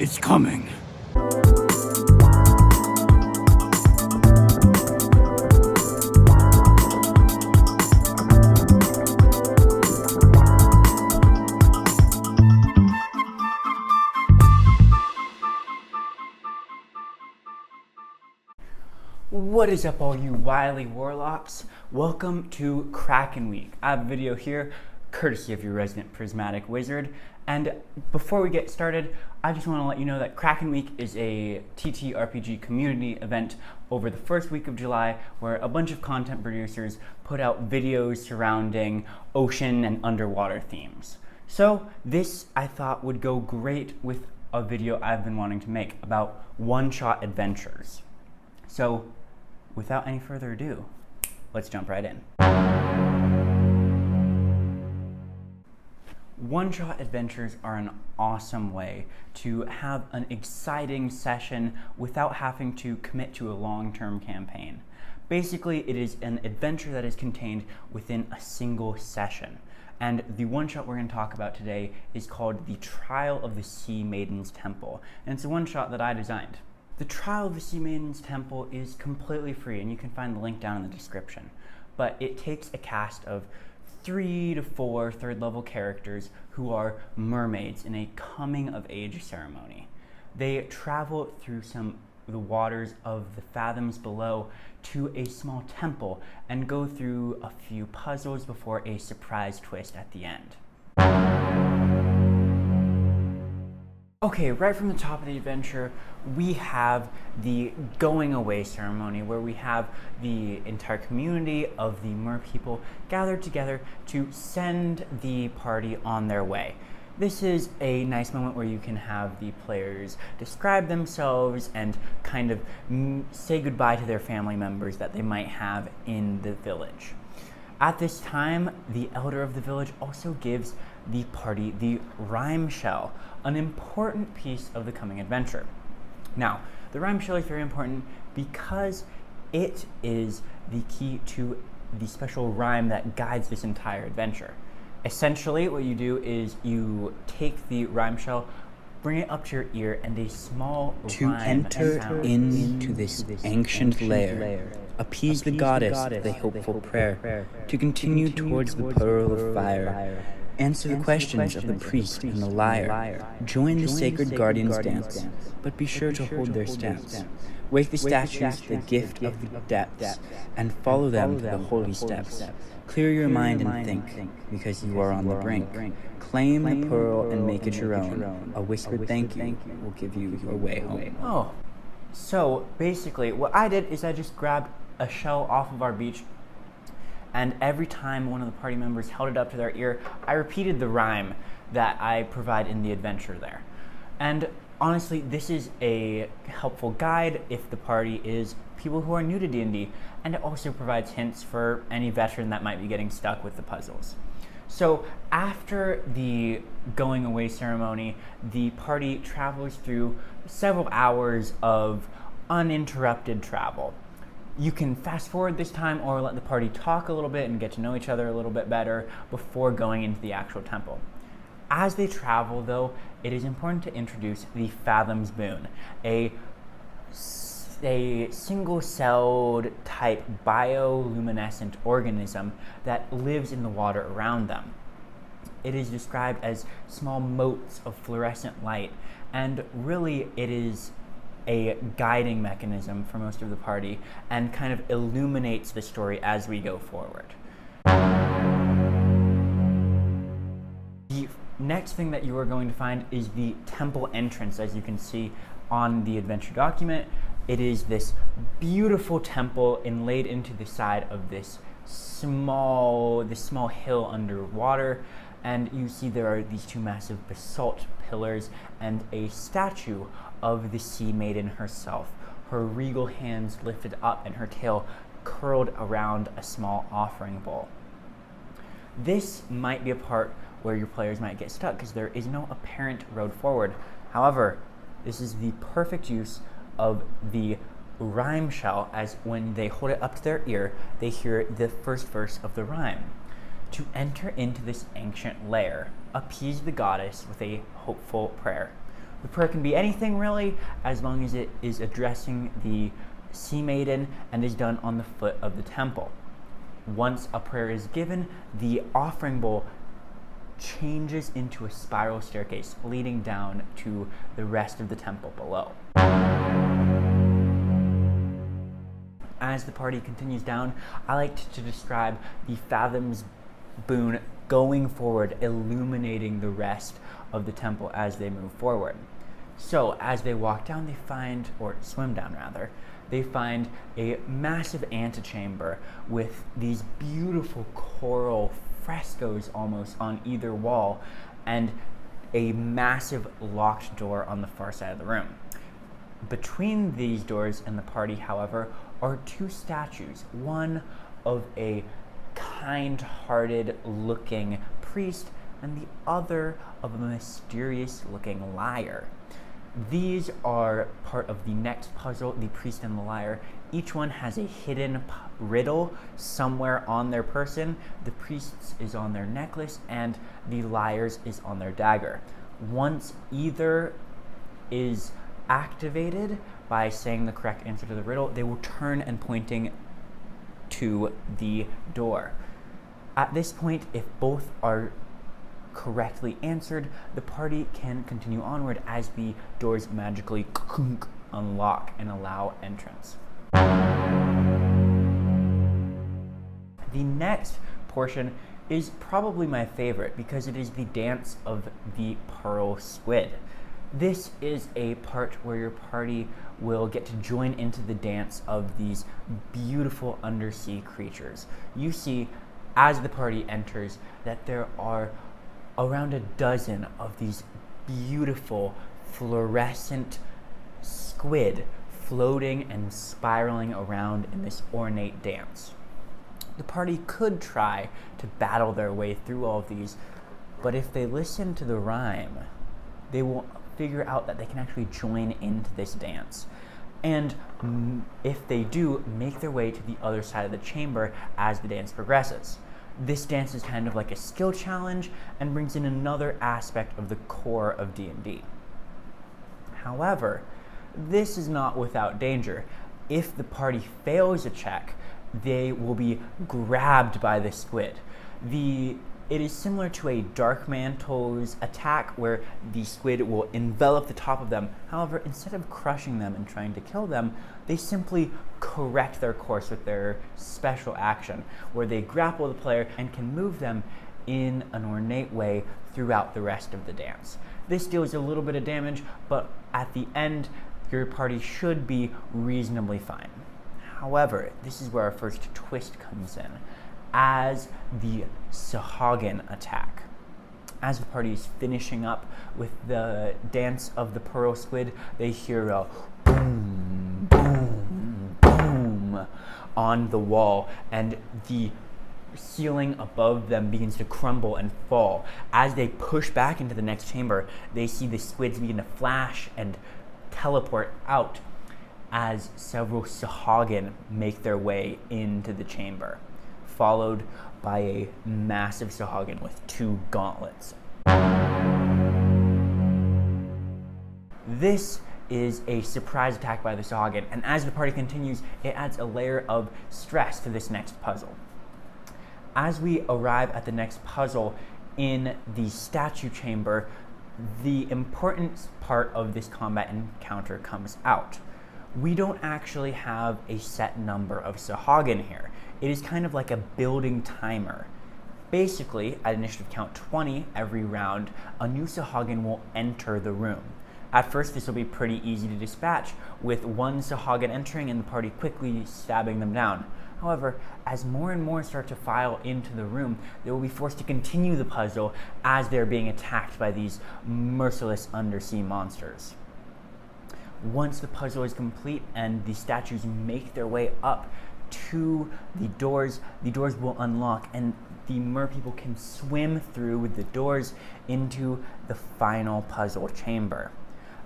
is coming. What is up, all you wily warlocks? Welcome to Kraken Week. I have a video here courtesy of your resident prismatic wizard. And before we get started, I just want to let you know that Kraken Week is a TTRPG community event over the first week of July where a bunch of content producers put out videos surrounding ocean and underwater themes. So this, I thought, would go great with a video I've been wanting to make about one-shot adventures. So without any further ado, let's jump right in. One-shot adventures are an awesome way to have an exciting session without having to commit to a long-term campaign. Basically, it is an adventure that is contained within a single session. And the one-shot we're going to talk about today is called The Trial of the Sea Maiden's Temple, and it's a one-shot that I designed. The Trial of the Sea Maiden's Temple is completely free, and you can find the link down in the description. But it takes a cast of 3 to 4 third-level characters who are mermaids in a coming-of-age ceremony. They travel through the waters of the fathoms below to a small temple and go through a few puzzles before a surprise twist at the end. Okay, right from the top of the adventure, we have the going away ceremony where we have the entire community of the mer people gathered together to send the party on their way. This is a nice moment where you can have the players describe themselves and kind of say goodbye to their family members that they might have in the village. At this time, the elder of the village also gives the party the rhyme shell, an important piece of the coming adventure. Now, the rhyme shell is very important because it is the key to the special rhyme that guides this entire adventure. Essentially, what you do is you take the rhyme shell, bring it up to your ear, and a small to rhyme enter sound into this ancient lair, appease the goddess with a hopeful prayer, to continue towards the pearl of fire, answer the questions of the priest and the lyre, join the sacred guardian's dance, but be sure to hold their stance. Wake the statues the gift of the depths, and follow them to the holy steps. Clear your mind and think, because you are on the brink. Claim the pearl and make it your own. A whispered thank you will give you your way home. Oh, so basically what I did is I just grabbed a shell off of our beach, and every time one of the party members held it up to their ear, I repeated the rhyme that I provide in the adventure there. And honestly, this is a helpful guide if the party is people who are new to D&D, and it also provides hints for any veteran that might be getting stuck with the puzzles. So after the going away ceremony, the party travels through several hours of uninterrupted travel. You can fast forward this time or let the party talk a little bit and get to know each other a little bit better before going into the actual temple. As they travel, though, it is important to introduce the Fathom's Boon, a single-celled type bioluminescent organism that lives in the water around them. It is described as small motes of fluorescent light, and really it is a guiding mechanism for most of the party and kind of illuminates the story as we go forward. The next thing that you are going to find is the temple entrance, as you can see on the adventure document. It is this beautiful temple inlaid into the side of this small hill underwater, and you see there are these 2 massive basalt pillars and a statue of the Sea Maiden herself, her regal hands lifted up and her tail curled around a small offering bowl. This might be a part where your players might get stuck because there is no apparent road forward. However, this is the perfect use of the rhyme shell, as when they hold it up to their ear, they hear the first verse of the rhyme. To enter into this ancient lair, appease the goddess with a hopeful prayer. The prayer can be anything really, as long as it is addressing the Sea Maiden and is done on the foot of the temple. Once a prayer is given, the offering bowl changes into a spiral staircase leading down to the rest of the temple below. As the party continues down, I like to describe the Fathom's boon going forward, illuminating the rest of the temple as they move forward. So as they walk down, they find, or swim down rather, they find a massive antechamber with these beautiful coral frescoes almost on either wall and a massive locked door on the far side of the room. Between these doors and the party, however, are two statues, one of a kind-hearted looking priest and the other of a mysterious looking liar. These are part of the next puzzle, the priest and the liar. Each one has a hidden riddle somewhere on their person. The priest's is on their necklace and the liar's is on their dagger. Once either is activated by saying the correct answer to the riddle, they will turn and pointing to the door. At this point, if both are correctly answered, the party can continue onward as the doors magically unlock and allow entrance. The next portion is probably my favorite because it is the dance of the pearl squid. This is a part where your party will get to join into the dance of these beautiful undersea creatures. You see, as the party enters, that there are around a dozen of these beautiful fluorescent squid floating and spiraling around in this ornate dance. The party could try to battle their way through all of these, but if they listen to the rhyme, they will figure out that they can actually join into this dance. And if they do, make their way to the other side of the chamber as the dance progresses. This dance is kind of like a skill challenge and brings in another aspect of the core of D&D. However, this is not without danger. If the party fails a check, they will be grabbed by the squid. It is similar to a Dark Mantle's attack where the squid will envelop the top of them. However, instead of crushing them and trying to kill them, they simply correct their course with their special action, where they grapple the player and can move them in an ornate way throughout the rest of the dance. This deals a little bit of damage, but at the end, your party should be reasonably fine. However, this is where our first twist comes in, as the Sahagin attack. As the party is finishing up with the dance of the pearl squid, they hear a boom, boom, boom on the wall, and the ceiling above them begins to crumble and fall. As they push back into the next chamber, they see the squids begin to flash and teleport out as several Sahagin make their way into the chamber, followed by a massive Sahagin with two gauntlets. This is a surprise attack by the Sahagin, and as the party continues, it adds a layer of stress to this next puzzle. As we arrive at the next puzzle in the statue chamber, the important part of this combat encounter comes out. We don't actually have a set number of Sahagin here. It is kind of like a building timer. Basically, at initiative count 20 every round, a new Sahagin will enter the room. At first, this will be pretty easy to dispatch, with one Sahagin entering and the party quickly stabbing them down. However, as more and more start to file into the room, they will be forced to continue the puzzle as they're being attacked by these merciless undersea monsters. Once the puzzle is complete and the statues make their way up to the doors will unlock and the merpeople can swim through the doors into the final puzzle chamber.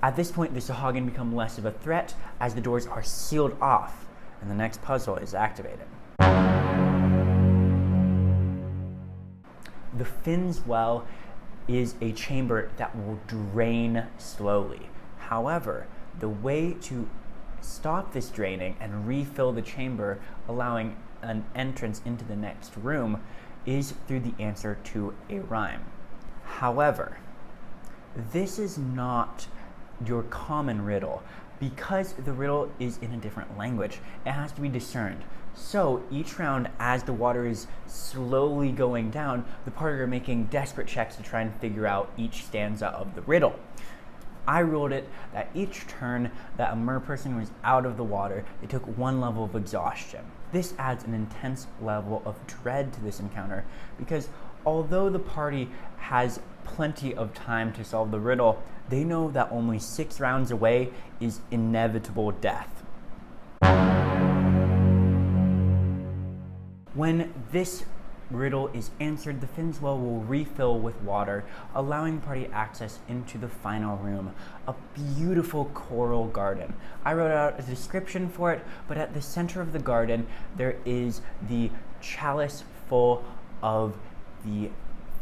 At this point, the Sahagin become less of a threat as the doors are sealed off and the next puzzle is activated. The Finn's Well is a chamber that will drain slowly. However, the way to stop this draining and refill the chamber, allowing an entrance into the next room, is through the answer to a rhyme. However, this is not your common riddle. Because the riddle is in a different language, it has to be discerned. So each round, as the water is slowly going down, the party are making desperate checks to try and figure out each stanza of the riddle. I ruled it that each turn that a merperson was out of the water, they took 1 level of exhaustion. This adds an intense level of dread to this encounter, because although the party has plenty of time to solve the riddle, they know that only 6 rounds away is inevitable death. When this riddle is answered, the Finswell will refill with water, allowing the party access into the final room, a beautiful coral garden. I wrote out a description for it, but at the center of the garden, there is the chalice full of the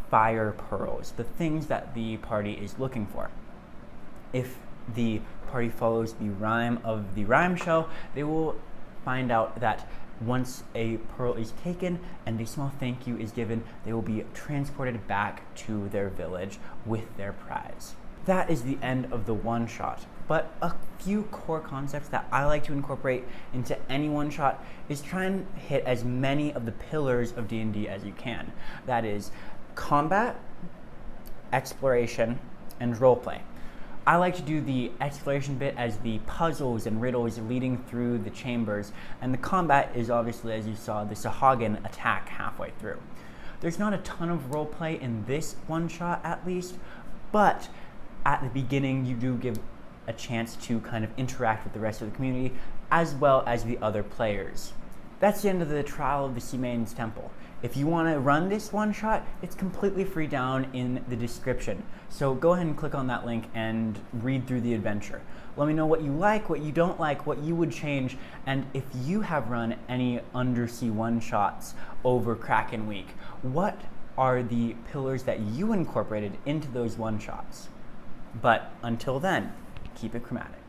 fire pearls, the things that the party is looking for. If the party follows the rhyme of the rhyme show, they will find out that once a pearl is taken and a small thank you is given, they will be transported back to their village with their prize. That is the end of the one-shot, but a few core concepts that I like to incorporate into any one-shot is try and hit as many of the pillars of D&D as you can. That is combat, exploration, and roleplay. I like to do the exploration bit as the puzzles and riddles leading through the chambers, and the combat is obviously, as you saw, the Sahagin attack halfway through. There's not a ton of roleplay in this one-shot at least, but at the beginning you do give a chance to kind of interact with the rest of the community as well as the other players. That's the end of the Trial of the Sea Maiden's Temple. If you want to run this one-shot, it's completely free down in the description. So go ahead and click on that link and read through the adventure. Let me know what you like, what you don't like, what you would change, and if you have run any undersea one-shots over Kraken Week, what are the pillars that you incorporated into those one-shots? But until then, keep it chromatic.